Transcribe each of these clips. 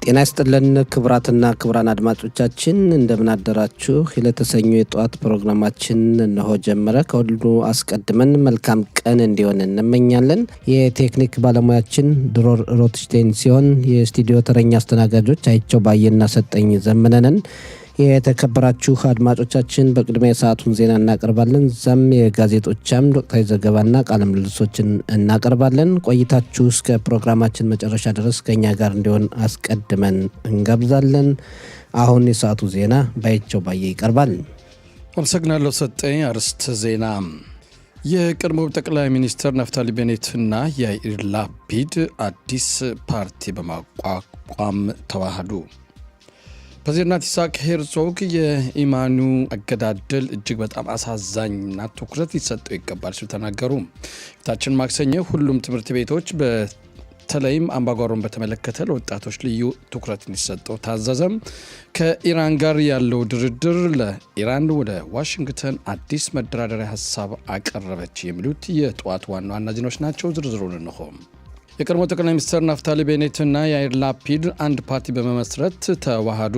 ጤና ይስጥልን ክብራትና ክብራን አድማጮቻችን እንደምን አደራችሁ። ለተሰኞ የጧት ፕሮግራማችን እነሆ ጀመረ። ከሁሉ አስቀድመን መልካም ቀን እንዲሆን እንመኛለን። የቴክኒክ ባለሙያችን ድሮር ሮትሽቴን ሲሆን የስቱዲዮ ተረኛ አስተናጋጆች አይቸው ባየና ሰጠኝ ዘመነን። የተከበራችሁ አድማጮቻችን በቅድሚያ የሰዓቱን ዜና እናቀርባለን። ዛም የጋዜጦቻም ወቅታዊ ዘገባና ቃለ ምልልሶችን እናቀርባለን። ቆይታችሁ እስከ ፕሮግራማችን መጨረሻ ድረስ ከኛ ጋር እንዲሆን አስቀድመን እንጋብዛለን። አሁን የሰዓቱ ዜና ባይቸው ባየ ይቀርባል። አመሰግናለሁ ሰጠኝ። አርዕስተ ዜና። የቀድሞው ጠቅላይ ሚኒስትር ናፍታሊ ቤኔትና ያኢር ላፒድ አዲስ ፓርቲ በማቋቋም ተዋህዱ። ፕሬዝዳንት ኢሳቅ ሄርዞግ የኢማኑ አገዳደል እጅግ በጣም አሳዛኝና ትኩረት ሊሰጠው ይገባል ሲሉ ተናገሩ። ፊታችን ማክሰኞ ሁሉም ትምህርት ቤቶች በተለይም አምባጓሮን በተመለከተ ለወጣቶች ልዩ ትኩረት እንዲሰጠው ታዘዘም። ከኢራን ጋር ያለው ድርድር ለኢራን ወደ ዋሽንግተን አዲስ መደራደሪያ ሀሳብ አቀረበች። የሚሉት የጠዋት ዋና ዋና ዜናዎች ናቸው። ዝርዝሩን እንሆ። የቀድሞ ጠቅላይ ሚኒስትር ናፍታሊ ቤኔትና ያኢር ላፒድ አንድ ፓርቲ በመመስረት ተዋሃዱ።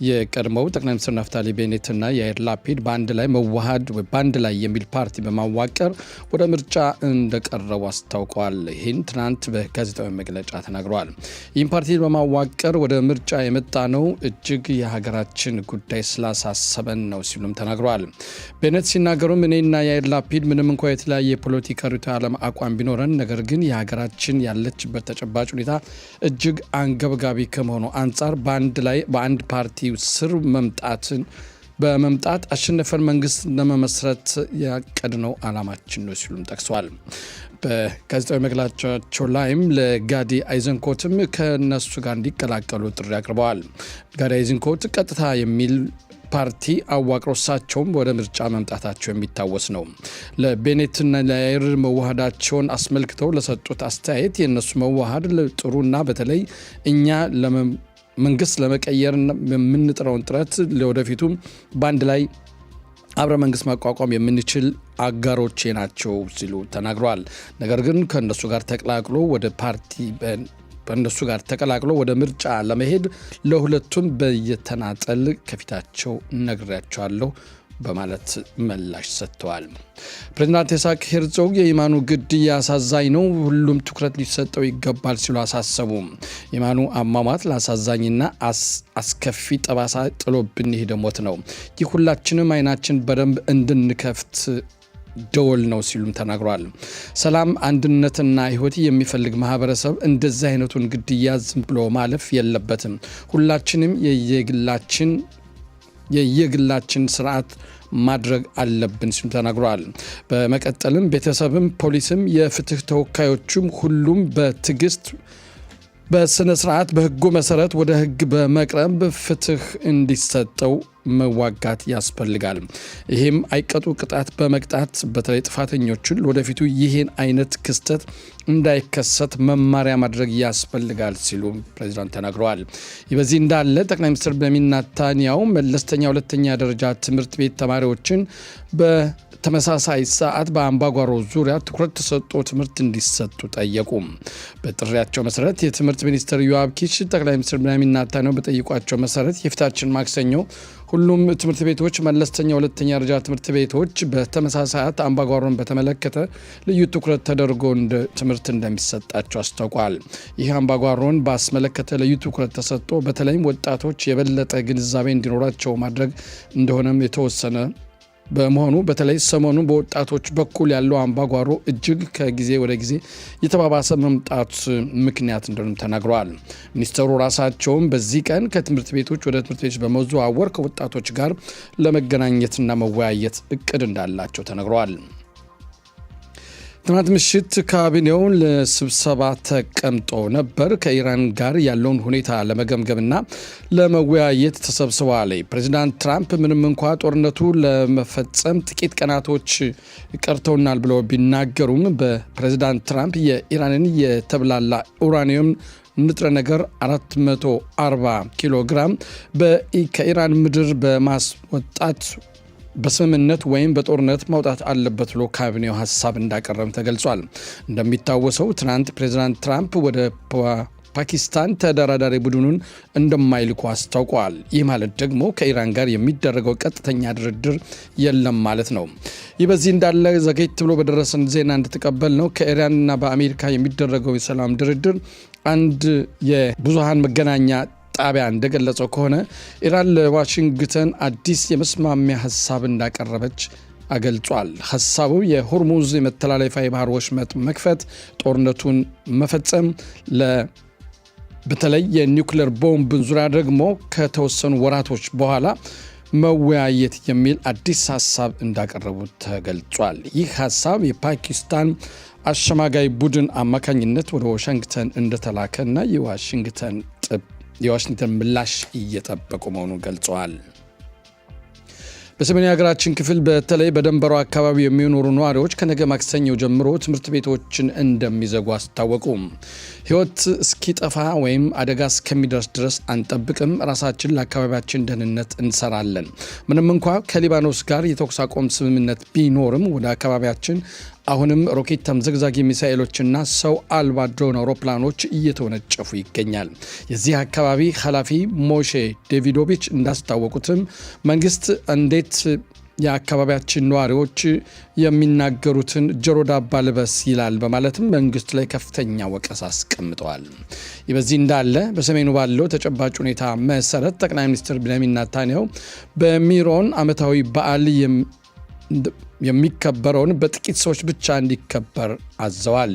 የቀድሞው ጠቅላይ ሚኒስትር ናፍታሊ ቤኔትና ያኢር ላፒድ በአንድ ላይ መዋሃድ ወይ በአንድ ላይ የሚል ፓርቲ በማዋቀር ወደ ምርጫ እንደቀረቡ አስታውቀዋል። ይህን ትናንት በጋዜጣዊ መግለጫ ተናግረዋል። ይህን ፓርቲ በማዋቀር ወደ ምርጫ የመጣ ነው እጅግ የሀገራችን ጉዳይ ስላሳሰበን ነው ሲሉም ተናግረዋል። ቤኔት ሲናገሩም እኔና ያኢር ላፒድ ምንም እንኳ የተለያየ የፖለቲካ ርዕዮተ ዓለም አቋም ቢኖረን ነገር ግን የሀገራችን ያለችበት ተጨባጭ ሁኔታ እጅግ አንገብጋቢ ከመሆኑ አንጻር በአንድ ፓርቲ ስር በመምጣት አሸነፈን መንግስት ለመመስረት ያቀድነው ዓላማችን ነው ሲሉም ጠቅሰዋል። በጋዜጣዊ መግለጫቸው ላይም ለጋዲ አይዘንኮትም ከነሱ ጋር እንዲቀላቀሉ ጥሪ አቅርበዋል። ጋዲ አይዘንኮት ቀጥታ የሚል ፓርቲ አዋቅሮ እሳቸውም ወደ ምርጫ መምጣታቸው የሚታወስ ነው። ለቤኔትና ለያኢር መዋሃዳቸውን አስመልክተው ለሰጡት አስተያየት የነሱ መዋሃድ ጥሩና በተለይ እኛ መንግስት ለመቀየር የምንጥረውን ጥረት ለወደፊቱ በአንድ ላይ አብረ መንግስት ማቋቋም የምንችል አጋሮቼ ናቸው ሲሉ ተናግረዋል። ነገር ግን ከነሱ ጋር ተቀላቅሎ ወደ ምርጫ ለመሄድ ለሁለቱም በየተናጠል ከፊታቸው ነግሬያቸዋለሁ በማለት ምላሽ ሰጥተዋል። ፕሬዝዳንት ኢሳቅ ሄርዞግ የኢማኑ ግድያ አሳዛኝ ነው፣ ሁሉም ትኩረት ሊሰጠው ይገባል ሲሉ አሳሰቡ። ኢማኑ አሟሟት ለአሳዛኝና አስከፊ ጠባሳ ጥሎብን የሄደ ሞት ነው። ይህ ሁላችንም አይናችን በደንብ እንድንከፍት ደወል ነው ሲሉም ተናግሯል። ሰላም፣ አንድነትና ህይወት የሚፈልግ ማህበረሰብ እንደዚህ አይነቱን ግድያ ዝም ብሎ ማለፍ የለበትም። ሁላችንም የየግላችን ስርዓት ማድረግ አለብን ሲሉ ተናግሯል። በመቀጠልም ቤተሰብም፣ ፖሊስም፣ የፍትህ ተወካዮችም ሁሉም በትዕግስት በስነ ስርዓት በህጉ መሰረት ወደ ህግ በመቅረብ ፍትህ እንዲሰጠው መዋጋት ያስፈልጋል። ይህም አይቀጡ ቅጣት በመቅጣት በተለይ ጥፋተኞችን ወደፊቱ ይህን አይነት ክስተት እንዳይከሰት መማሪያ ማድረግ ያስፈልጋል ሲሉ ፕሬዝዳንት ተናግረዋል። ይህ በዚህ እንዳለ ጠቅላይ ሚኒስትር ቤንያሚን ኔታንያሁ መለስተኛ ሁለተኛ ደረጃ ትምህርት ቤት ተማሪዎችን በተመሳሳይ ሰዓት በአምባጓሮ ዙሪያ ትኩረት ተሰጥቶ ትምህርት እንዲሰጡ ጠየቁ። በጥሪያቸው መሰረት የትምህርት ሚኒስትር ዮአብ ኪሽ ጠቅላይ ሚኒስትር ቤንያሚን ኔታንያሁ በጠይቋቸው መሰረት የፊታችን ማክሰኞ ሁሉም ትምህርት ቤቶች መለስተኛ ሁለተኛ ደረጃ ትምህርት ቤቶች በተመሳሳይ ሰዓት አምባጓሮን በተመለከተ ልዩ ትኩረት ተደርጎ ትምህርት እንደሚሰጣቸው አስታውቋል። ይህ አምባጓሮን ባስመለከተ ልዩ ትኩረት ተሰጥቶ በተለይም ወጣቶች የበለጠ ግንዛቤ እንዲኖራቸው ማድረግ እንደሆነም የተወሰነ በመሆኑ በተለይ ሰሞኑን በወጣቶች በኩል ያለው አምባጓሮ እጅግ ከጊዜ ወደ ጊዜ የተባባሰ መምጣት ምክንያት እንደሆነ ተናግረዋል። ሚኒስትሩ ራሳቸውም በዚህ ቀን ከትምህርት ቤቶች ወደ ትምህርት ቤቶች በመዘዋወር ከወጣቶች ጋር ለመገናኘትና መወያየት እቅድ እንዳላቸው ተናግረዋል። ትናንት ምሽት ካቢኔው ለስብሰባ ተቀምጦ ነበር። ከኢራን ጋር ያለውን ሁኔታ ለመገምገምና ለመወያየት ተሰብስበዋል። ፕሬዝዳንት ትራምፕ ምንም እንኳ ጦርነቱ ለመፈጸም ጥቂት ቀናቶች ቀርተውናል ብለው ቢናገሩም በፕሬዝዳንት ትራምፕ የኢራንን የተብላላ ኡራኒየም ንጥረ ነገር 440 ኪሎ ግራም ከኢራን ምድር በማስወጣት በስምምነት ወይም በጦርነት ማውጣት አለበት ብሎ ካቢኔው ሐሳብ እንዳቀረበ ተገልጿል። እንደሚታወሰው ትናንት ፕሬዝዳንት ትራምፕ ወደ ፓኪስታን ተደራዳሪ ቡድኑን እንደማይልኩ አስታውቀዋል። ይህ ማለት ደግሞ ከኢራን ጋር የሚደረገው ቀጥተኛ ድርድር የለም ማለት ነው። ይህ በዚህ እንዳለ ዘገይት ብሎ በደረሰን ዜና እንድትቀበል ነው ከኢራንና በአሜሪካ የሚደረገው የሰላም ድርድር አንድ የብዙሃን መገናኛ ጣቢያ እንደገለጸው ከሆነ ኢራን ለዋሽንግተን አዲስ የመስማሚያ ሐሳብ እንዳቀረበች አገልጿል። ሐሳቡ የሆርሙዝ የመተላለፊያ የባህር ወሽመጥ መክፈት፣ ጦርነቱን መፈጸም፣ በተለይ የኒውክሌር ቦምብ ዙሪያ ደግሞ ከተወሰኑ ወራቶች በኋላ መወያየት የሚል አዲስ ሐሳብ እንዳቀረቡ ተገልጿል። ይህ ሐሳብ የፓኪስታን አሸማጋይ ቡድን አማካኝነት ወደ ዋሽንግተን እንደተላከና የዋሽንግተን ምላሽ እየጠበቁ መሆኑን ገልጸዋል። በሰሜን ሀገራችን ክፍል በተለይ በደንበሩ አካባቢ የሚኖሩ ነዋሪዎች ከነገ ማክሰኞ ጀምሮ ትምህርት ቤቶችን እንደሚዘጉ አስታወቁ። ሕይወት እስኪጠፋ ወይም አደጋ እስከሚደርስ ድረስ አንጠብቅም፣ ራሳችን ለአካባቢያችን ደህንነት እንሰራለን። ምንም እንኳ ከሊባኖስ ጋር የተኩስ አቁም ስምምነት ቢኖርም ወደ አካባቢያችን አሁንም ሮኬት ተምዘግዛጊ ሚሳኤሎችና ሰው አልባ ድሮን አውሮፕላኖች እየተወነጨፉ ይገኛል። የዚህ አካባቢ ኃላፊ ሞሼ ዴቪዶቪች እንዳስታወቁትም መንግስት እንዴት የአካባቢያችን ነዋሪዎች የሚናገሩትን ጆሮ ዳባ ልበስ ይላል በማለትም መንግስት ላይ ከፍተኛ ወቀሳ አስቀምጠዋል። ይህ በዚህ እንዳለ በሰሜኑ ባለው ተጨባጭ ሁኔታ መሰረት ጠቅላይ ሚኒስትር ቤንያሚን ኔታንያሁ በሚሮን ዓመታዊ በዓል የሚከበረውን በጥቂት ሰዎች ብቻ እንዲከበር አዘዋል።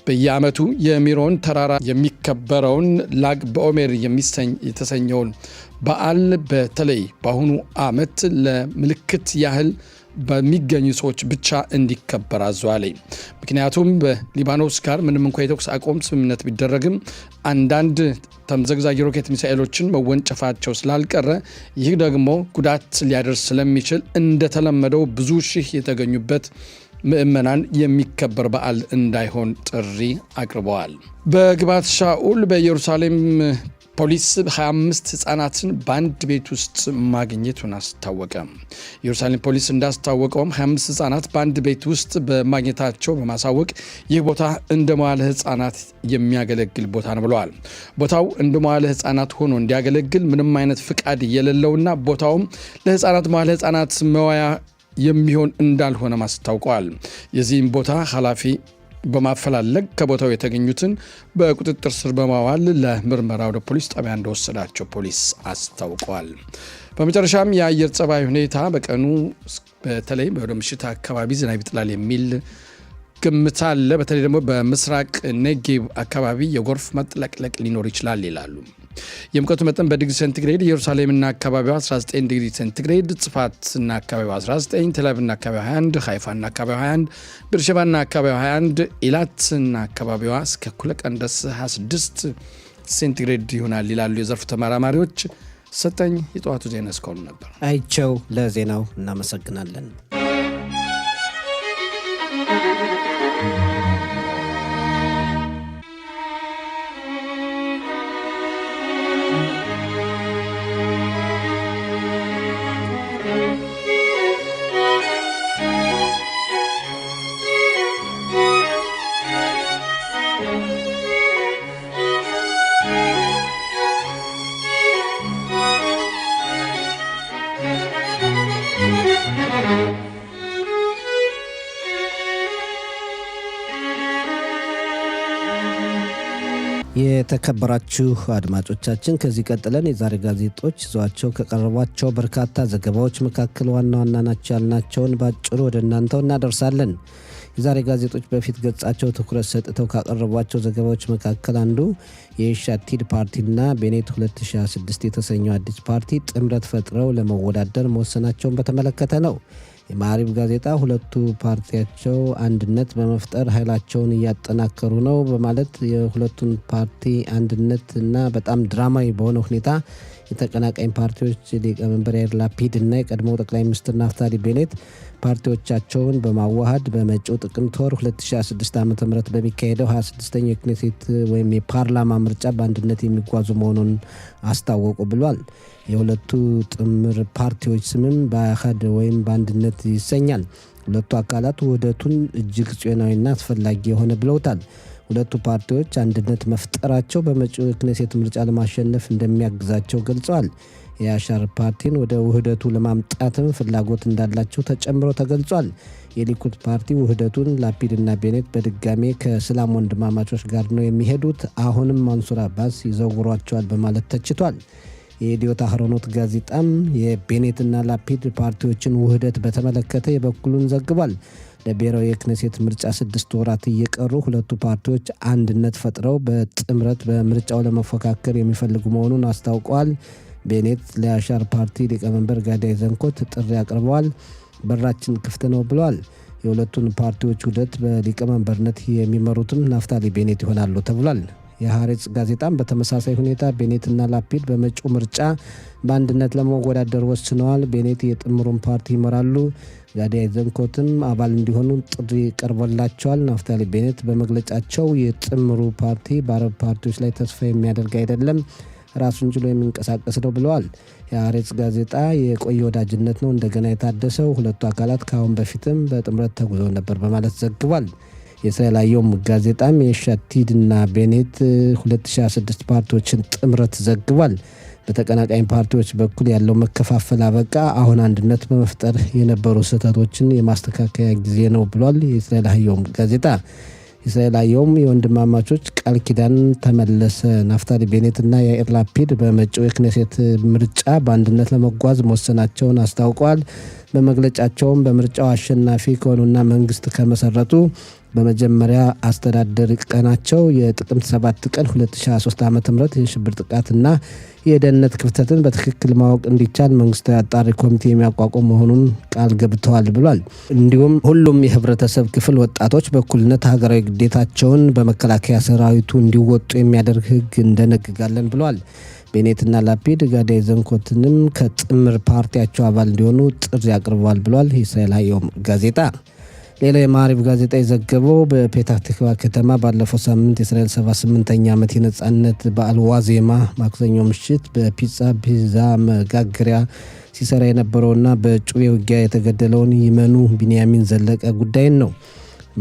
በየዓመቱ የሚሮን ተራራ የሚከበረውን ላግ በኦሜር የተሰኘውን በዓል በተለይ በአሁኑ ዓመት ለምልክት ያህል በሚገኙ ሰዎች ብቻ እንዲከበር አዘዋል። ምክንያቱም በሊባኖስ ጋር ምንም እንኳ የተኩስ አቁም ስምምነት ቢደረግም አንዳንድ ተምዘግዛጊ ሮኬት ሚሳኤሎችን መወንጨፋቸው ስላልቀረ ይህ ደግሞ ጉዳት ሊያደርስ ስለሚችል እንደተለመደው ብዙ ሺህ የተገኙበት ምዕመናን የሚከበር በዓል እንዳይሆን ጥሪ አቅርበዋል። በግባት ሻኡል በኢየሩሳሌም ፖሊስ 25 ህጻናትን በአንድ ቤት ውስጥ ማግኘቱን አስታወቀ። ኢየሩሳሌም ፖሊስ እንዳስታወቀውም 25 ህጻናት በአንድ ቤት ውስጥ በማግኘታቸው በማሳወቅ ይህ ቦታ እንደ መዋለ ህጻናት የሚያገለግል ቦታ ነው ብለዋል። ቦታው እንደ መዋለ ህጻናት ሆኖ እንዲያገለግል ምንም አይነት ፍቃድ የሌለውና ቦታውም ለህጻናት መዋለ ህጻናት መዋያ የሚሆን እንዳልሆነ አስታውቀዋል። የዚህም ቦታ ኃላፊ በማፈላለግ ከቦታው የተገኙትን በቁጥጥር ስር በማዋል ለምርመራ ወደ ፖሊስ ጣቢያ እንደወሰዳቸው ፖሊስ አስታውቀዋል። በመጨረሻም የአየር ጸባይ ሁኔታ በቀኑ በተለይ ወደ ምሽት አካባቢ ዝናብ ይጥላል የሚል ግምት አለ። በተለይ ደግሞ በምስራቅ ኔጌቭ አካባቢ የጎርፍ መጥለቅለቅ ሊኖር ይችላል ይላሉ። የሙቀቱ መጠን በዲግሪ ሴንቲግሬድ ኢየሩሳሌምና አካባቢዋ 19 ዲግሪ ሴንቲግሬድ፣ ጽፋትና አካባቢዋ 19፣ ቴልአቪቭና አካባቢዋ 21፣ ሃይፋና አካባቢዋ 21፣ ቤርሼባና አካባቢዋ 21፣ ኢላትና አካባቢዋ እስከ እኩለ ቀን ድረስ 26 ሴንቲግሬድ ይሆናል ይላሉ የዘርፉ ተመራማሪዎች። ሰጠኝ የጠዋቱ ዜና እስካሁኑ ነበር። አይቸው ለዜናው እናመሰግናለን። የተከበራችሁ አድማጮቻችን ከዚህ ቀጥለን የዛሬ ጋዜጦች ይዟቸው ከቀረቧቸው በርካታ ዘገባዎች መካከል ዋና ዋና ናቸው ያልናቸውን ባጭሩ ወደ እናንተው እናደርሳለን። የዛሬ ጋዜጦች በፊት ገጻቸው ትኩረት ሰጥተው ካቀረቧቸው ዘገባዎች መካከል አንዱ የኢሻቲድ ፓርቲና ቤኔት 2026 የተሰኘው አዲስ ፓርቲ ጥምረት ፈጥረው ለመወዳደር መወሰናቸውን በተመለከተ ነው። የማዕሪብ ጋዜጣ ሁለቱ ፓርቲያቸው አንድነት በመፍጠር ኃይላቸውን እያጠናከሩ ነው በማለት የሁለቱን ፓርቲ አንድነት እና በጣም ድራማዊ በሆነ ሁኔታ የተቀናቃኝ ፓርቲዎች ሊቀመንበር ያይር ላፒድ እና የቀድሞው ጠቅላይ ሚኒስትር ናፍታሊ ቤኔት ፓርቲዎቻቸውን በማዋሃድ በመጪው ጥቅምት ወር 2026 ዓ.ም በሚካሄደው 26ኛው የክኔሴት ወይም የፓርላማ ምርጫ በአንድነት የሚጓዙ መሆኑን አስታወቁ ብሏል። የሁለቱ ጥምር ፓርቲዎች ስምም በአህድ ወይም በአንድነት ይሰኛል። ሁለቱ አካላት ውህደቱን እጅግ ጽዮናዊና አስፈላጊ የሆነ ብለውታል። ሁለቱ ፓርቲዎች አንድነት መፍጠራቸው በመጪው የክኔሴት ምርጫ ለማሸነፍ እንደሚያግዛቸው ገልጸዋል። የያሻር ፓርቲን ወደ ውህደቱ ለማምጣትም ፍላጎት እንዳላቸው ተጨምሮ ተገልጿል። የሊኩድ ፓርቲ ውህደቱን ላፒድና ቤኔት በድጋሜ ከእስላም ወንድማማቾች ጋር ነው የሚሄዱት፣ አሁንም ማንሱር አባስ ይዘውሯቸዋል በማለት ተችቷል። የኢዲዮት አህሮኖት ጋዜጣም የቤኔትና ላፒድ ፓርቲዎችን ውህደት በተመለከተ የበኩሉን ዘግቧል። ለብሔራዊ የክኔሴት ምርጫ 6 ወራት እየቀሩ ሁለቱ ፓርቲዎች አንድነት ፈጥረው በጥምረት በምርጫው ለመፎካከር የሚፈልጉ መሆኑን አስታውቀዋል። ቤኔት ለያሻር ፓርቲ ሊቀመንበር ጋዳይ ዘንኮት ጥሪ አቅርበዋል። በራችን ክፍት ነው ብለዋል። የሁለቱን ፓርቲዎች ውህደት በሊቀመንበርነት የሚመሩትም ናፍታሊ ቤኔት ይሆናሉ ተብሏል። የሐሬጽ ጋዜጣም በተመሳሳይ ሁኔታ ቤኔትና ላፒድ በመጪው ምርጫ በአንድነት ለመወዳደር ወስነዋል። ቤኔት የጥምሩን ፓርቲ ይመራሉ። ጋዳይ ዘንኮትም አባል እንዲሆኑ ጥሪ ቀርቦላቸዋል። ናፍታሊ ቤኔት በመግለጫቸው የጥምሩ ፓርቲ በአረብ ፓርቲዎች ላይ ተስፋ የሚያደርግ አይደለም፣ ራሱን ችሎ የሚንቀሳቀስ ነው ብለዋል። የሐሬጽ ጋዜጣ የቆየ ወዳጅነት ነው እንደገና የታደሰው፣ ሁለቱ አካላት ከአሁን በፊትም በጥምረት ተጉዘው ነበር በማለት ዘግቧል። የእስራኤል አየም ጋዜጣም የሻቲድና ቤኔት 2026 ፓርቲዎችን ጥምረት ዘግቧል። በተቀናቃኝ ፓርቲዎች በኩል ያለው መከፋፈል አበቃ፣ አሁን አንድነት በመፍጠር የነበሩ ስህተቶችን የማስተካከያ ጊዜ ነው ብሏል። የእስራኤል አየም ጋዜጣ የእስራኤል አየም የወንድማማቾች ቃል ኪዳን ተመለሰ። ናፍታሊ ቤኔትና ያኢር ላፒድ በመጪው የክኔሴት ምርጫ በአንድነት ለመጓዝ መወሰናቸውን አስታውቀዋል። በመግለጫቸውም በምርጫው አሸናፊ ከሆኑና መንግስት ከመሰረቱ በመጀመሪያ አስተዳደር ቀናቸው የጥቅምት 7 ቀን 2023 ዓ.ም የሽብር ጥቃትና የደህንነት ክፍተትን በትክክል ማወቅ እንዲቻል መንግስታዊ አጣሪ ኮሚቴ የሚያቋቁም መሆኑን ቃል ገብተዋል ብሏል። እንዲሁም ሁሉም የህብረተሰብ ክፍል ወጣቶች በእኩልነት ሀገራዊ ግዴታቸውን በመከላከያ ሰራዊቱ እንዲወጡ የሚያደርግ ህግ እንደነግጋለን ብሏል። ቤኔትና ላፒድ ጋዳይ ዘንኮትንም ከጥምር ፓርቲያቸው አባል እንዲሆኑ ጥሪ አቅርበዋል ብሏል። የእስራኤል አየም ጋዜጣ ሌላው የማዕሪብ ጋዜጣ የዘገበው በፔታህ ትክቫ ከተማ ባለፈው ሳምንት የእስራኤል 78ኛ ዓመት የነጻነት በዓል ዋዜማ ማክሰኞ ምሽት በፒዛ መጋገሪያ ሲሰራ የነበረውና በጩቤ ውጊያ የተገደለውን ይመኑ ቢንያሚን ዘለቀ ጉዳይን ነው።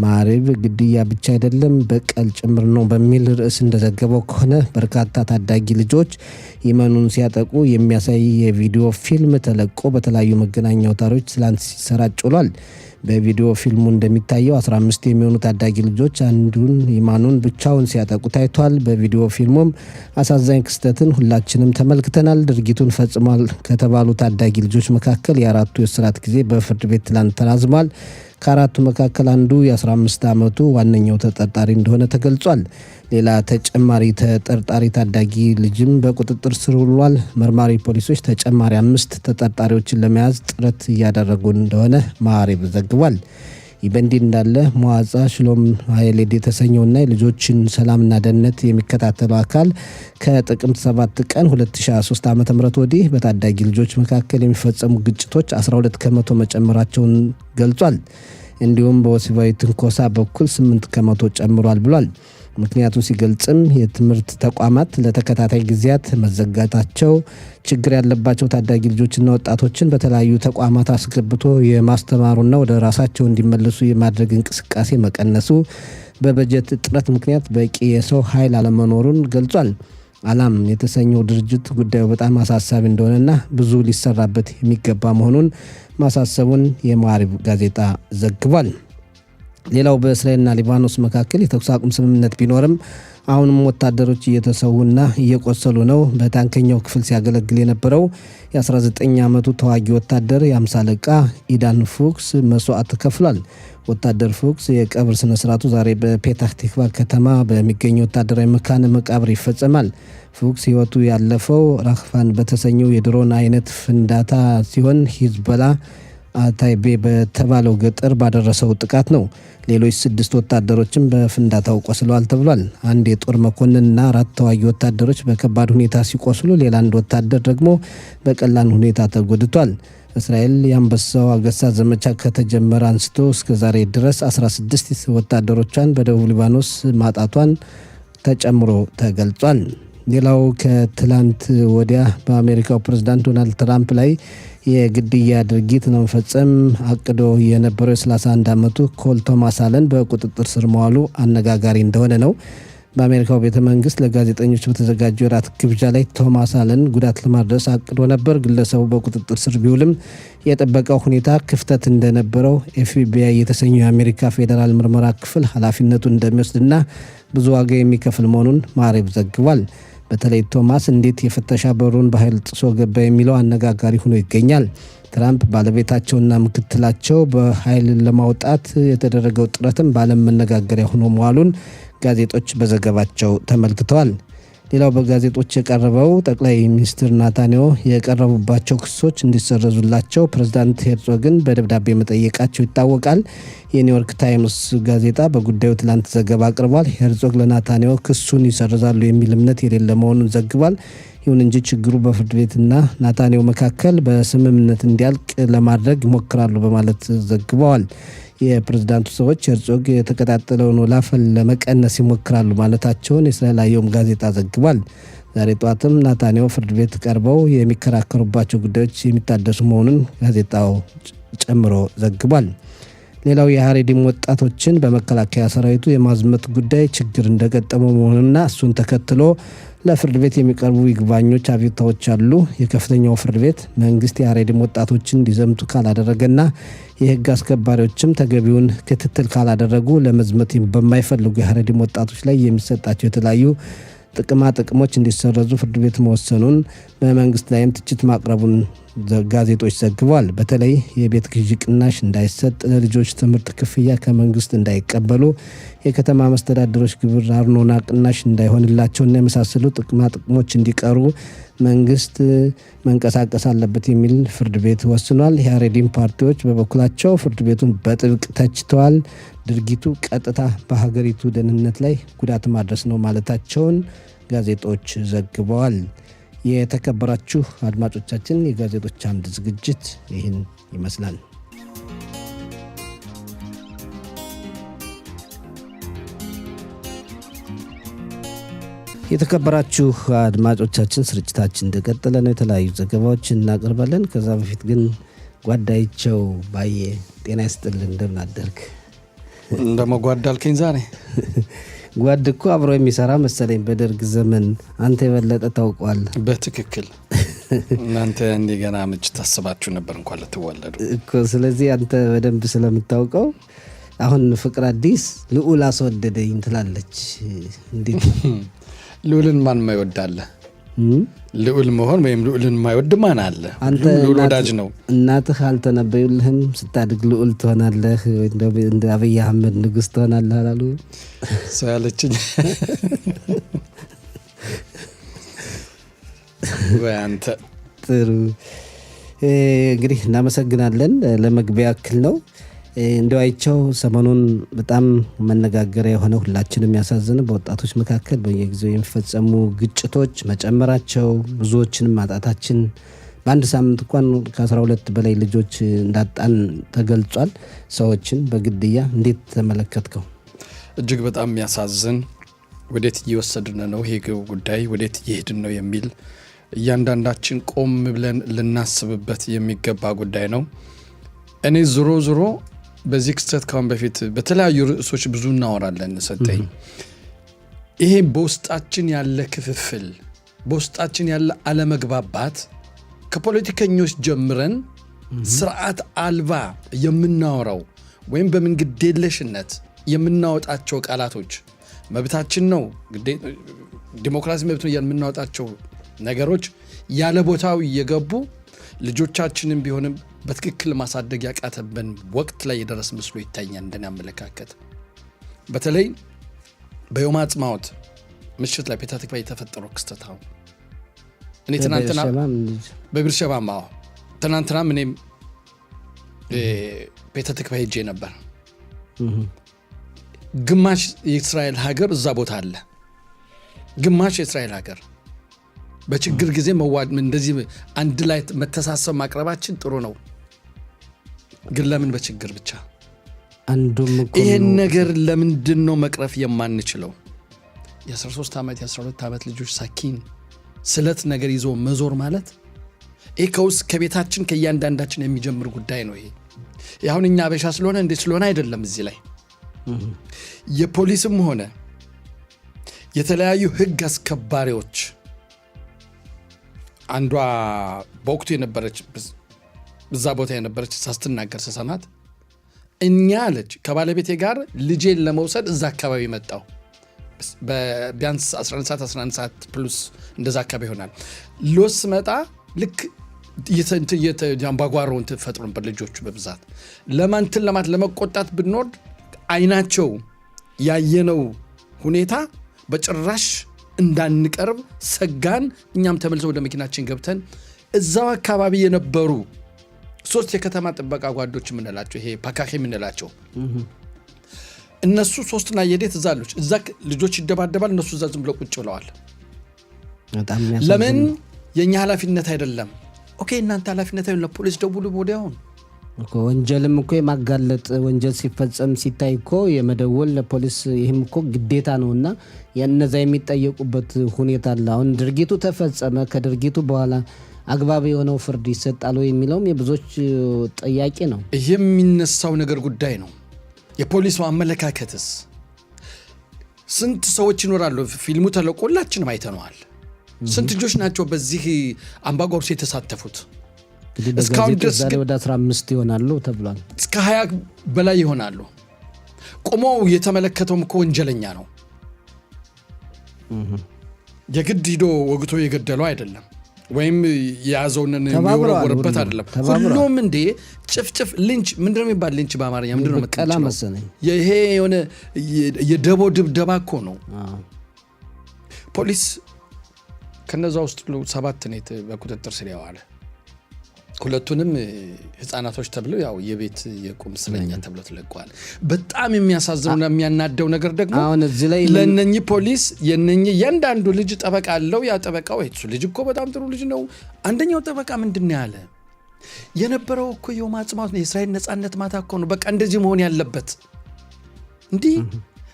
ማዕሪብ ግድያ ብቻ አይደለም በቀል ጭምር ነው በሚል ርዕስ እንደዘገበው ከሆነ በርካታ ታዳጊ ልጆች ይመኑን ሲያጠቁ የሚያሳይ የቪዲዮ ፊልም ተለቆ በተለያዩ መገናኛ አውታሮች ትላንት ሲሰራጭ ውሏል። በቪዲዮ ፊልሙ እንደሚታየው 15 የሚሆኑ ታዳጊ ልጆች አንዱን ይማኑን ብቻውን ሲያጠቁ ታይቷል። በቪዲዮ ፊልሙም አሳዛኝ ክስተትን ሁላችንም ተመልክተናል። ድርጊቱን ፈጽሟል ከተባሉ ታዳጊ ልጆች መካከል የአራቱ የእስራት ጊዜ በፍርድ ቤት ትላንት ተራዝሟል። ከአራቱ መካከል አንዱ የ15 ዓመቱ ዋነኛው ተጠርጣሪ እንደሆነ ተገልጿል። ሌላ ተጨማሪ ተጠርጣሪ ታዳጊ ልጅም በቁጥጥር ስር ውሏል። መርማሪ ፖሊሶች ተጨማሪ 5 ተጠርጣሪዎችን ለመያዝ ጥረት እያደረጉ እንደሆነ ማዕሪብ ዘግቧል። ይህ በእንዲህ እንዳለ መዋጻ ሽሎም ሀይሌድ የተሰኘውና የልጆችን ሰላምና ደህንነት የሚከታተለው አካል ከጥቅምት 7 ቀን 2023 ዓ.ም ወዲህ በታዳጊ ልጆች መካከል የሚፈጸሙ ግጭቶች 12 ከመቶ መጨመራቸውን ገልጿል። እንዲሁም በወሲባዊ ትንኮሳ በኩል 8 ከመቶ ጨምሯል ብሏል። ምክንያቱም ሲገልጽም የትምህርት ተቋማት ለተከታታይ ጊዜያት መዘጋታቸው፣ ችግር ያለባቸው ታዳጊ ልጆችና ወጣቶችን በተለያዩ ተቋማት አስገብቶ የማስተማሩና ወደ ራሳቸው እንዲመለሱ የማድረግ እንቅስቃሴ መቀነሱ፣ በበጀት እጥረት ምክንያት በቂ የሰው ኃይል አለመኖሩን ገልጿል። አላም የተሰኘው ድርጅት ጉዳዩ በጣም አሳሳቢ እንደሆነና ብዙ ሊሰራበት የሚገባ መሆኑን ማሳሰቡን የማዕሪብ ጋዜጣ ዘግቧል። ሌላው በእስራኤልና ሊባኖስ መካከል የተኩስ አቁም ስምምነት ቢኖርም አሁንም ወታደሮች እየተሰዉና እየቆሰሉ ነው። በታንከኛው ክፍል ሲያገለግል የነበረው የ19 ዓመቱ ተዋጊ ወታደር የ50 አለቃ ኢዳን ፉክስ መስዋዕት ከፍሏል። ወታደር ፉክስ የቀብር ስነስርዓቱ ዛሬ በፔታህ ትክቫ ከተማ በሚገኘው ወታደራዊ መካነ መቃብር ይፈጸማል። ፉክስ ህይወቱ ያለፈው ራክፋን በተሰኘው የድሮን አይነት ፍንዳታ ሲሆን ሂዝቦላ አታይቤ በተባለው ገጠር ባደረሰው ጥቃት ነው። ሌሎች 6 ወታደሮችም በፍንዳታው ቆስለዋል ተብሏል። አንድ የጦር መኮንንና 4 ተዋጊ ወታደሮች በከባድ ሁኔታ ሲቆስሉ፣ ሌላ አንድ ወታደር ደግሞ በቀላል ሁኔታ ተጎድቷል። እስራኤል የአንበሳው አገሳ ዘመቻ ከተጀመረ አንስቶ እስከ ዛሬ ድረስ 16 ወታደሮቿን በደቡብ ሊባኖስ ማጣቷን ተጨምሮ ተገልጿል። ሌላው ከትላንት ወዲያ በአሜሪካው ፕሬዝዳንት ዶናልድ ትራምፕ ላይ የግድያ ድርጊት ለመፈጸም አቅዶ የነበረው የ31 ዓመቱ ኮል ቶማስ አለን በቁጥጥር ስር መዋሉ አነጋጋሪ እንደሆነ ነው። በአሜሪካው ቤተ መንግስት ለጋዜጠኞች በተዘጋጀው የራት ግብዣ ላይ ቶማስ አለን ጉዳት ለማድረስ አቅዶ ነበር። ግለሰቡ በቁጥጥር ስር ቢውልም የጠበቀው ሁኔታ ክፍተት እንደነበረው ኤፍቢአይ የተሰኘው የአሜሪካ ፌዴራል ምርመራ ክፍል ኃላፊነቱን እንደሚወስድና ብዙ ዋጋ የሚከፍል መሆኑን ማዕሬብ ዘግቧል። በተለይ ቶማስ እንዴት የፍተሻ በሩን በኃይል ጥሶ ገባ የሚለው አነጋጋሪ ሆኖ ይገኛል። ትራምፕ ባለቤታቸውና ምክትላቸው በኃይል ለማውጣት የተደረገው ጥረትም በዓለም መነጋገሪያ ሆኖ መዋሉን ጋዜጦች በዘገባቸው ተመልክተዋል። ሌላው በጋዜጦች የቀረበው ጠቅላይ ሚኒስትር ናታንያሁ የቀረቡባቸው ክሶች እንዲሰረዙላቸው ፕሬዝዳንት ሄርዞግን በደብዳቤ መጠየቃቸው ይታወቃል። የኒውዮርክ ታይምስ ጋዜጣ በጉዳዩ ትላንት ዘገባ አቅርቧል። ሄርዞግ ለናታንያሁ ክሱን ይሰርዛሉ የሚል እምነት የሌለ መሆኑን ዘግቧል። ይሁን እንጂ ችግሩ በፍርድ ቤትና ናታንያሁ መካከል በስምምነት እንዲያልቅ ለማድረግ ይሞክራሉ በማለት ዘግበዋል። የፕሬዝዳንቱ ሰዎች ሄርዞግ የተቀጣጠለውን ወላፈን ለመቀነስ ይሞክራሉ ማለታቸውን የእስራኤል አየም ጋዜጣ ዘግቧል። ዛሬ ጠዋትም ናታንያሁ ፍርድ ቤት ቀርበው የሚከራከሩባቸው ጉዳዮች የሚታደሱ መሆኑን ጋዜጣው ጨምሮ ዘግቧል። ሌላው የሀሬዲም ወጣቶችን በመከላከያ ሰራዊቱ የማዝመት ጉዳይ ችግር እንደገጠመው መሆኑና እሱን ተከትሎ ለፍርድ ቤት የሚቀርቡ ይግባኞች አቤቱታዎች አሉ። የከፍተኛው ፍርድ ቤት መንግስት የሀሬዲም ወጣቶችን እንዲዘምቱ ካላደረገና የህግ አስከባሪዎችም ተገቢውን ክትትል ካላደረጉ ለመዝመት በማይፈልጉ የሀሬዲም ወጣቶች ላይ የሚሰጣቸው የተለያዩ ጥቅማ ጥቅሞች እንዲሰረዙ ፍርድ ቤት መወሰኑን በመንግስት ላይም ትችት ማቅረቡን ጋዜጦች ዘግበዋል። በተለይ የቤት ግዢ ቅናሽ እንዳይሰጥ፣ ለልጆች ትምህርት ክፍያ ከመንግስት እንዳይቀበሉ፣ የከተማ መስተዳድሮች ግብር አርኖና ቅናሽ እንዳይሆንላቸውና የመሳሰሉ ጥቅማ ጥቅሞች እንዲቀሩ መንግስት መንቀሳቀስ አለበት የሚል ፍርድ ቤት ወስኗል። የሀሬዲም ፓርቲዎች በበኩላቸው ፍርድ ቤቱን በጥብቅ ተችተዋል። ድርጊቱ ቀጥታ በሀገሪቱ ደህንነት ላይ ጉዳት ማድረስ ነው ማለታቸውን ጋዜጦች ዘግበዋል። የተከበራችሁ አድማጮቻችን የጋዜጦች አምድ ዝግጅት ይህን ይመስላል። የተከበራችሁ አድማጮቻችን ስርጭታችን እንደቀጠለ ነው። የተለያዩ ዘገባዎችን እናቀርባለን። ከዛ በፊት ግን ጓዳይቸው ባየ ጤና ይስጥልን፣ እንደምን አደርክ? እንደመጓዳልከኝ ዛሬ ጓድ እኮ አብሮ የሚሰራ መሰለኝ በደርግ ዘመን። አንተ የበለጠ ታውቋል። በትክክል እናንተ እንዲህ ገና ምች ታስባችሁ ነበር እንኳን ልትወለዱ እኮ። ስለዚህ አንተ በደንብ ስለምታውቀው አሁን ፍቅር አዲስ ልዑል አስወደደኝ ትላለች። እንዴት ልዑልን ማን ማይወዳለ? ልዑል መሆን ወይም ልዑልን ማይወድ ማን አለ? ልዑል ወዳጅ ነው። እናትህ አልተነበዩልህም ስታድግ ልዑል ትሆናለህ እንደ አብይ አህመድ ንጉስ ትሆናለህ አላሉ? ሰው ያለችኝ ወይ አንተ። ጥሩ እንግዲህ እናመሰግናለን። ለመግቢያ ያክል ነው እንደዋይቸው ሰሞኑን በጣም መነጋገሪያ የሆነ ሁላችንም ያሳዝነ በወጣቶች መካከል በየጊዜው የሚፈጸሙ ግጭቶች መጨመራቸው፣ ብዙዎችንም ማጣታችን፣ በአንድ ሳምንት እንኳን ከ12 በላይ ልጆች እንዳጣን ተገልጿል። ሰዎችን በግድያ እንዴት ተመለከትከው? እጅግ በጣም የሚያሳዝን፣ ወዴት እየወሰድን ነው ይሄ ጉዳይ ወዴት እየሄድን ነው የሚል እያንዳንዳችን ቆም ብለን ልናስብበት የሚገባ ጉዳይ ነው። እኔ ዞሮ በዚህ ክስተት ካሁን በፊት በተለያዩ ርዕሶች ብዙ እናወራለን። ሰጠኝ ይሄ በውስጣችን ያለ ክፍፍል፣ በውስጣችን ያለ አለመግባባት ከፖለቲከኞች ጀምረን ስርዓት አልባ የምናወራው ወይም በምንግዴለሽነት የምናወጣቸው ቃላቶች መብታችን ነው ዲሞክራሲ መብት ነው የምናወጣቸው ነገሮች ያለ ቦታው እየገቡ ልጆቻችንን ቢሆንም በትክክል ማሳደግ ያቃተበን ወቅት ላይ የደረስ መስሎ ይታያል። እንደኔ አመለካከት በተለይ በዮም አጽማውት ምሽት ላይ ፔታ ትክባ የተፈጠረው ክስተት አሁን እኔ ትናንትና በብርሸባማ ትናንትና እኔም ፔታ ትክባ ሄጄ ነበር። ግማሽ የእስራኤል ሀገር እዛ ቦታ አለ። ግማሽ የእስራኤል ሀገር በችግር ጊዜ መዋድ እንደዚህ አንድ ላይ መተሳሰብ ማቅረባችን ጥሩ ነው። ግን ለምን በችግር ብቻ ይሄን ነገር ለምንድን ነው መቅረፍ የማንችለው? የ13 ዓመት የ12 ዓመት ልጆች ሳኪን ስለት ነገር ይዞ መዞር ማለት ይሄ ከውስጥ ከቤታችን ከእያንዳንዳችን የሚጀምር ጉዳይ ነው። ይሄ አሁን እኛ አበሻ ስለሆነ እንዴት ስለሆነ አይደለም። እዚህ ላይ የፖሊስም ሆነ የተለያዩ ህግ አስከባሪዎች አንዷ በወቅቱ የነበረች በዛ ቦታ የነበረች ሳስትናገር ሰሰማት እኛ አለች ከባለቤቴ ጋር ልጄን ለመውሰድ እዛ አካባቢ መጣው በቢያንስ 11 ሰዓት ፕሉስ እንደዛ አካባቢ ይሆናል። ሎስ መጣ ልክ የአምባጓሮውን ተፈጥሮ ነበር። ልጆቹ በብዛት ለማንትን ለመቆጣት ብንወርድ አይናቸው ያየነው ሁኔታ በጭራሽ እንዳንቀርብ ሰጋን። እኛም ተመልሰው ወደ መኪናችን ገብተን እዛው አካባቢ የነበሩ 3 የከተማ ጥበቃ ጓዶች የምንላቸው ይሄ ፓካኪ የምንላቸው እነሱ 3 እና የዴት እዛሎች እዛ ልጆች ይደባደባል። እነሱ እዛ ዝም ብለው ቁጭ ብለዋል። ለምን የኛ ኃላፊነት አይደለም? ኦኬ እናንተ ኃላፊነት አይደለም፣ ለፖሊስ ደውሉ ወዲያውን እኮ ወንጀልም እኮ የማጋለጥ ወንጀል ሲፈጸም ሲታይ እኮ የመደወል ለፖሊስ ይህም እኮ ግዴታ ነውና የነዛ የሚጠየቁበት ሁኔታ አለ። አሁን ድርጊቱ ተፈጸመ፣ ከድርጊቱ በኋላ አግባብ የሆነው ፍርድ ይሰጣል ወይ የሚለውም የብዙዎች ጥያቄ ነው። የሚነሳው ነገር ጉዳይ ነው። የፖሊሱ አመለካከትስ ስንት ሰዎች ይኖራሉ? ፊልሙ ተለቆላችንም አይተነዋል። ስንት ልጆች ናቸው በዚህ አምባጓሮ የተሳተፉት? እስካሁን ድረስ ወደ 15 ይሆናሉ ተብሏል። እስከ 20 በላይ ይሆናሉ። ቆመው የተመለከተውም እኮ ወንጀለኛ ነው። የግድ ሂዶ ወግቶ የገደለው አይደለም፣ ወይም የያዘውን የሚወረወርበት አይደለም። ሁሉም እንዴ ጭፍጭፍ ልንች ምንድነው የሚባል ልንች በአማርኛ ምንድነው መቀላ መሰለኝ። ይሄ የሆነ የደቦ ድብደባ እኮ ነው። ፖሊስ ከነዛ ውስጥ 7 ነው በቁጥጥር ስር ያዋለ። ሁለቱንም ህፃናቶች ተብለው ያው የቤት የቁም እስረኛ ተብለው ተለቀዋል። በጣም የሚያሳዝነውና የሚያናደው ነገር ደግሞ አሁን እዚህ ላይ ለነኚህ ፖሊስ የነኚህ ያንዳንዱ ልጅ ጠበቃ አለው። ያ ጠበቃው እሱ ልጅ እኮ በጣም ጥሩ ልጅ ነው። አንደኛው ጠበቃ ምንድነው ያለ የነበረው እኮ የውማ ጽማት ነው የእስራኤል ነጻነት ማታ እኮ ነው በቃ እንደዚህ መሆን ያለበት። እንዲህ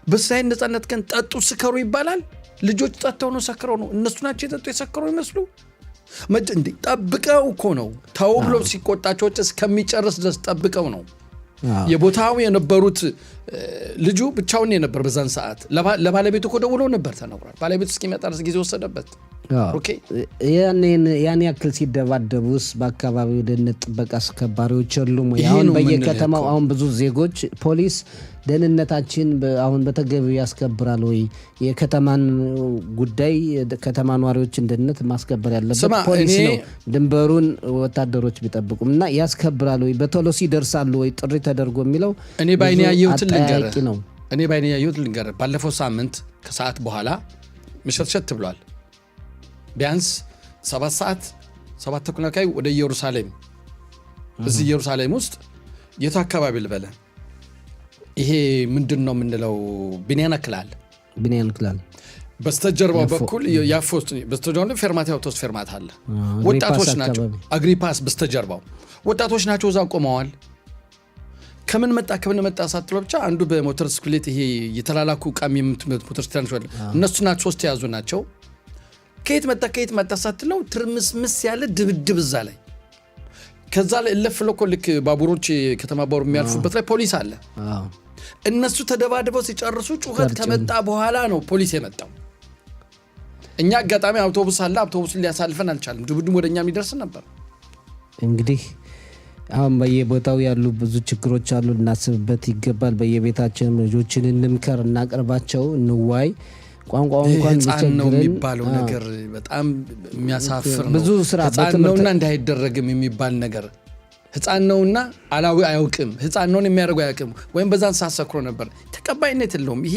በእስራኤል ነጻነት ቀን ጠጡ ስከሩ ይባላል። ልጆች ጠጥተው ነው ሰክረው ነው እነሱ ናቸው የጠጡ የሰከሩ ይመስሉ እንዴ? ጠብቀው እኮ ነው ተው ብለው ሲቆጣቸው እስከሚጨርስ ድረስ ጠብቀው ነው። የቦታው የነበሩት ልጁ ብቻውን የነበር በዛን ሰዓት ለባለቤቱ እኮ ደውለው ነበር ተነግሯል። ባለቤቱ እስኪመጣ ድረስ ጊዜ ወሰደበት። ኦኬ ያን ያክል ሲደባደቡስ በአካባቢው ደህንነት ጥበቃ አስከባሪዎች የሉም ወይ? አሁን በየከተማው አሁን ብዙ ዜጎች ፖሊስ ደህንነታችን አሁን በተገቢው ያስከብራል ወይ? የከተማን ጉዳይ ከተማ ነዋሪዎችን ደህንነት ማስከበር ያለበት ፖሊስ ነው። ድንበሩን ወታደሮች ቢጠብቁም እና ያስከብራል ወይ? በቶሎ ሲደርሳሉ ወይ? ጥሪ ተደርጎ የሚለው እኔ ባይኔ ያየሁትን ልንገር። ባለፈው ሳምንት ከሰዓት በኋላ ምሽት ብሏል። ቢያንስ 7 ሰዓት 7 ተኩል አካባቢ ወደ ኢየሩሳሌም እዚህ ኢየሩሳሌም ውስጥ የቱ አካባቢ ልበለ ይሄ ምንድነው የምንለው ቢንያን ክላል በስተጀርባው በኩል ያፎስት በስተጀርባው ፌርማታ አውቶስ ፌርማታ አለ። ወጣቶች ናቸው። አግሪፓስ በስተጀርባው ወጣቶች ናቸው። እዛ ቆመዋል። ከምን መጣ ሳትለው ብቻ አንዱ በሞተር ስኩሌት ይሄ የተላላኩ ቃሚ ሞተር ስኩሌት እነሱ ናቸው 3 የያዙ ናቸው። ከየት መጣ ሳትለው ትርምስምስ ያለ ድብድብ እዛ ላይ ከዛ ላይ ለፍለኮ ልክ ባቡሮች ከተማ ባቡር የሚያልፉበት ላይ ፖሊስ አለ። እነሱ ተደባድበው ሲጨርሱ ጩኸት ከመጣ በኋላ ነው ፖሊስ የመጣው። እኛ አጋጣሚ አውቶቡስ አለ፣ አውቶቡስን ሊያሳልፈን አልቻለም። ድብድቡ ወደኛ የሚደርስ ነበር። እንግዲህ አሁን በየቦታው ያሉ ብዙ ችግሮች አሉ፣ እናስብበት ይገባል። በየቤታችን ልጆችን እንምከር፣ እናቀርባቸው፣ እንዋይ። ቋንቋው እንኳን ህፃን ነው የሚባለው ነገር በጣም የሚያሳፍር ነው። ብዙ ስራ ህፃን ነውና እንዳይደረግም የሚባል ነገር ህፃን ነውና አላዊ አያውቅም፣ ህፃን ነውን የሚያደርገው አያውቅም፣ ወይም በዛን ሳሰክሮ ነበር ተቀባይነት የለውም። ይሄ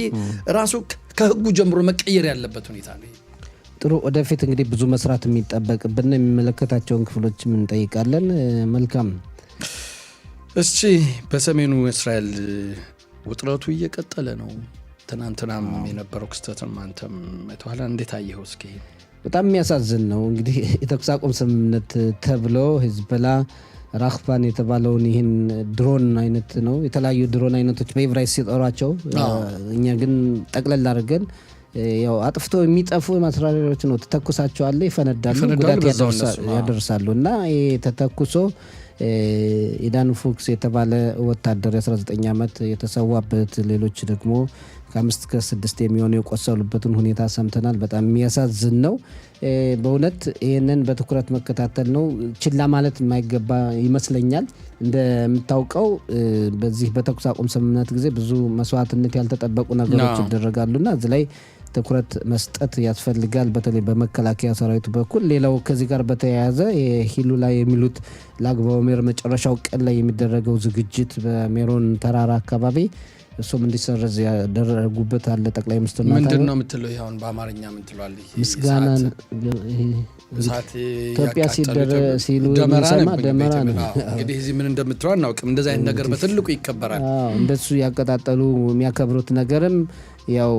ራሱ ከህጉ ጀምሮ መቀየር ያለበት ሁኔታ ነው። ጥሩ፣ ወደፊት እንግዲህ ብዙ መስራት የሚጠበቅብን የሚመለከታቸውን ክፍሎችም እንጠይቃለን። መልካም። እስቲ በሰሜኑ እስራኤል ውጥረቱ እየቀጠለ ነው። ትናንትናም የነበረው ክስተትን አንተም አይተዋል። እንዴት አየኸው? እስኪ በጣም የሚያሳዝን ነው። እንግዲህ የተኩስ አቁም ስምምነት ተብሎ ሂዝቦላ ራክፋን የተባለውን ይህን ድሮን አይነት ነው። የተለያዩ ድሮን አይነቶች በኢብራይስጥ ሲጠሯቸው፣ እኛ ግን ጠቅለል አድርገን ያው አጥፍቶ የሚጠፉ ማስፈራሪያዎች ነው። ተተኩሳቸዋለህ፣ ይፈነዳሉ፣ ጉዳት ያደርሳሉ እና ይሄ ተተኩሶ ኢዳን ፉክስ የተባለ ወታደር 19 ዓመት የተሰዋበት ሌሎች ደግሞ ከ5 እስከ 6 የሚሆኑ የቆሰሉበትን ሁኔታ ሰምተናል። በጣም የሚያሳዝን ነው። በእውነት ይህንን በትኩረት መከታተል ነው። ችላ ማለት የማይገባ ይመስለኛል። እንደምታውቀው በዚህ በተኩስ አቁም ስምምነት ጊዜ ብዙ መስዋዕትነት ያልተጠበቁ ነገሮች ይደረጋሉና እዚህ ላይ ትኩረት መስጠት ያስፈልጋል፣ በተለይ በመከላከያ ሰራዊቱ በኩል። ሌላው ከዚህ ጋር በተያያዘ ሂሉ ላይ የሚሉት ለአግባው መጨረሻው ቀን ላይ የሚደረገው ዝግጅት በሜሮን ተራራ አካባቢ እሱም እንዲሰረዝ ያደረጉበት አለ። ጠቅላይ ሚኒስትር ምንድን ነው የምትለው? ይሁን በአማርኛ ምን ትላለህ? ምስጋና ኢትዮጵያ ሲሉ ደመራ ነው። እንግዲህ እዚህ ምን እንደምትለው አናውቅም። እንደዚህ አይነት ነገር በትልቁ ይከበራል። እንደሱ ያቀጣጠሉ የሚያከብሩት ነገርም ያው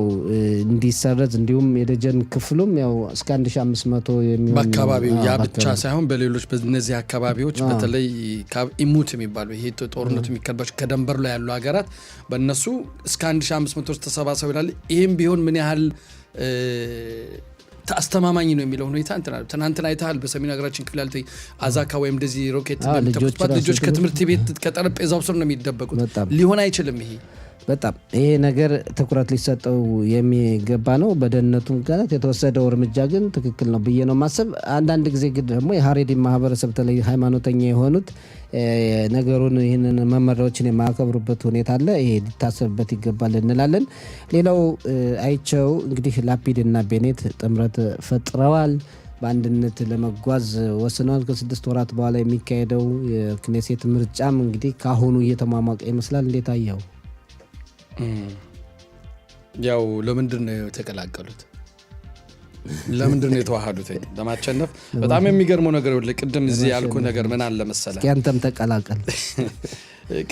እንዲሰረዝ እንዲሁም የደጀን ክፍሉም ያው እስከ 1500 የሚሆን በአካባቢው ያ ብቻ ሳይሆን በሌሎች በእነዚህ አካባቢዎች በተለይ ኢሙት የሚባለው ይሄ ጦርነቱ የሚከበርባቸው ከደንበር ላይ ያሉ ሀገራት በእነሱ እስከ 1500 ተሰባሰቡ ይላል። ይህም ቢሆን ምን ያህል አስተማማኝ ነው የሚለው ሁኔታ ትናንትና አይተሃል። በሰሜን ሀገራችን ክፍል ያለ አዛካ ወይም እንደዚህ ሮኬት በሚተኩስባት ልጆች ከትምህርት ቤት ከጠረጴዛው ስር ነው የሚደበቁት። ሊሆን አይችልም። በጣም ይሄ ነገር ትኩረት ሊሰጠው የሚገባ ነው። በደህንነቱ ምክንያት የተወሰደው እርምጃ ግን ትክክል ነው ብዬ ነው ማሰብ። አንዳንድ ጊዜ ግን ደግሞ የሀሬዲ ማህበረሰብ ተለይ ሃይማኖተኛ የሆኑት ነገሩን ይህንን መመሪያዎችን የማያከብሩበት ሁኔታ አለ። ይሄ ሊታሰብበት ይገባል እንላለን። ሌላው አይቸው እንግዲህ ላፒድ እና ቤኔት ጥምረት ፈጥረዋል። በአንድነት ለመጓዝ ወስነዋል። ከ6 ወራት በኋላ የሚካሄደው የክኔሴት ምርጫም እንግዲህ ካሁኑ እየተሟሟቀ ይመስላል። እንዴት አየው? ያው ለምንድን ነው የተቀላቀሉት? ለምንድን ነው የተዋሃዱት? ለማቸነፍ። በጣም የሚገርመው ነገር ቅድም እዚህ ያልኩ ነገር ምን አለ መሰለህ? ያንተም ተቀላቀል።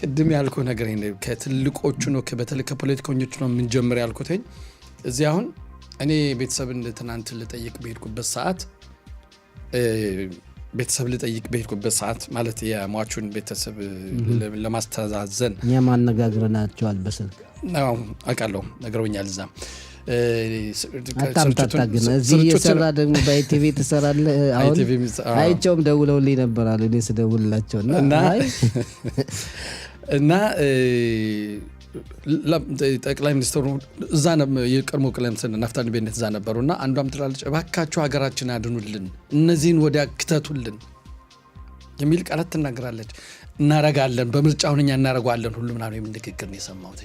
ቅድም ያልኩ ነገር ከትልቆቹ ነው፣ በተለይ ከፖለቲከኞቹ ነው የምንጀምር ያልኩት። እዚህ አሁን እኔ ቤተሰብን ትናንት ልጠይቅ በሄድኩበት ሰዓት ማለት የሟቹን ቤተሰብ ለማስተዛዘን እኛ ማነጋግረናቸዋል በስልክ ነው አውቃለሁ፣ ነግረውኛል። እዛ አታምታታግን እዚህ የሰራ ደግሞ በአይቲቪ ትሰራለህ። አሁን አይቸውም ደውለውልኝ ነበር አሉ እኔ ስደውልላቸው እና ጠቅላይ ሚኒስትሩ እዛ የቀድሞ ጠቅላይ ሚኒስትር ናፍታሊ ቤኔት እዛ ነበሩና አንዷም ትላለች እባካችሁ ሀገራችን አድኑልን፣ እነዚህን ወዲያ ክተቱልን የሚል ቃላት ትናገራለች። እናረጋለን፣ በምርጫውን እኛ እናረጋለን ሁሉ ምናምን የሚል ንግግር ነው የሰማሁት።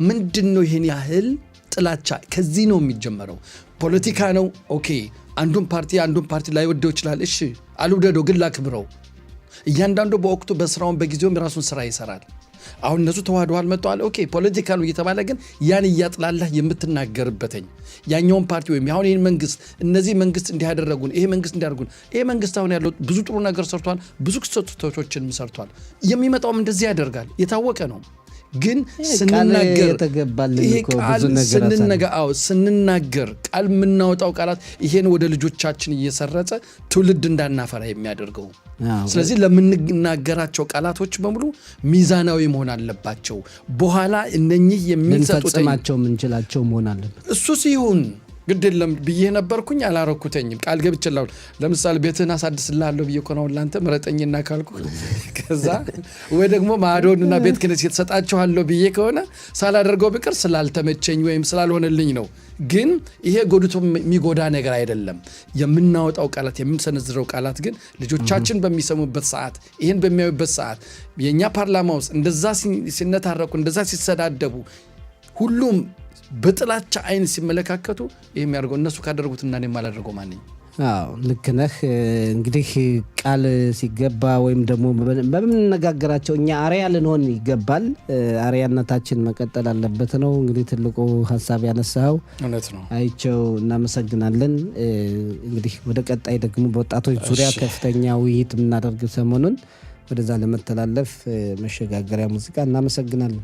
ምንድነው ይሄን ያህል ጥላቻ? ከዚህ ነው የሚጀመረው። ፖለቲካ ነው ኦኬ። አንዱን ፓርቲ ላይወደው ይችላል። እሺ አልወደደው፣ ግን ላክብረው። እያንዳንዱ በወቅቱ በስራውን በጊዜውም የራሱን ስራ ይሰራል። አሁን እነሱ ተዋህደዋል መጥተዋል። ኦኬ ፖለቲካ ነው እየተባለ ግን ያን እያጥላላህ የምትናገርበትኝ ያኛውን ፓርቲ ወይም አሁን ይሄን መንግስት እነዚህ መንግስት እንዲያደረጉን ይሄ መንግስት እንዲያደርጉን ይሄ መንግስት አሁን ያለው ብዙ ጥሩ ነገር ሰርቷል፣ ብዙ ክስተቶችን ሰርቷል። የሚመጣውም እንደዚህ ያደርጋል፣ የታወቀ ነው። ግን ስንናገር ቃል የምናወጣው ቃላት ይሄን ወደ ልጆቻችን እየሰረጸ ትውልድ እንዳናፈራ የሚያደርገው። ስለዚህ ለምንናገራቸው ቃላቶች በሙሉ ሚዛናዊ መሆን አለባቸው። በኋላ እነኚህ የሚሰጡት ምንችላቸው መሆን አለበት። እሱ ሲሆን ግድ የለም ብዬ ነበርኩኝ፣ አላረኩተኝም። ቃል ገብቼላለሁ። ለምሳሌ ቤትህን አሳድስልሃለሁ ብዬ እኮ ነው ላንተ ምረጠኝና ካልኩ ከዛ ወይ ደግሞ ማዶንና ቤት ክነስ የተሰጣቸዋለሁ ብዬ ከሆነ ሳላደርገው ብቅር ስላልተመቸኝ ወይም ስላልሆነልኝ ነው። ግን ይሄ ጎድቶ የሚጎዳ ነገር አይደለም። የምናወጣው ቃላት የምንሰነዝረው ቃላት ግን ልጆቻችን በሚሰሙበት ሰዓት፣ ይሄን በሚያዩበት ሰዓት የኛ ፓርላማ ውስጥ እንደዛ ሲነታረቁ እንደዛ ሲሰዳደቡ ሁሉም በጥላቻ አይን ሲመለካከቱ ይሄ የሚያደርገው እነሱ ካደረጉት እና እኔ ማላደርገው ማንኝ። ልክ ነህ። እንግዲህ ቃል ሲገባ ወይም ደግሞ በምንነጋገራቸው እኛ አርያ ልንሆን ይገባል። አርያነታችን መቀጠል አለበት ነው እንግዲህ ትልቁ ሀሳብ ያነሳው። እውነት ነው። አይቸው እናመሰግናለን። እንግዲህ ወደ ቀጣይ ደግሞ በወጣቶች ዙሪያ ከፍተኛ ውይይት የምናደርግ ሰሞኑን ወደዛ ለመተላለፍ መሸጋገሪያ ሙዚቃ እናመሰግናለን።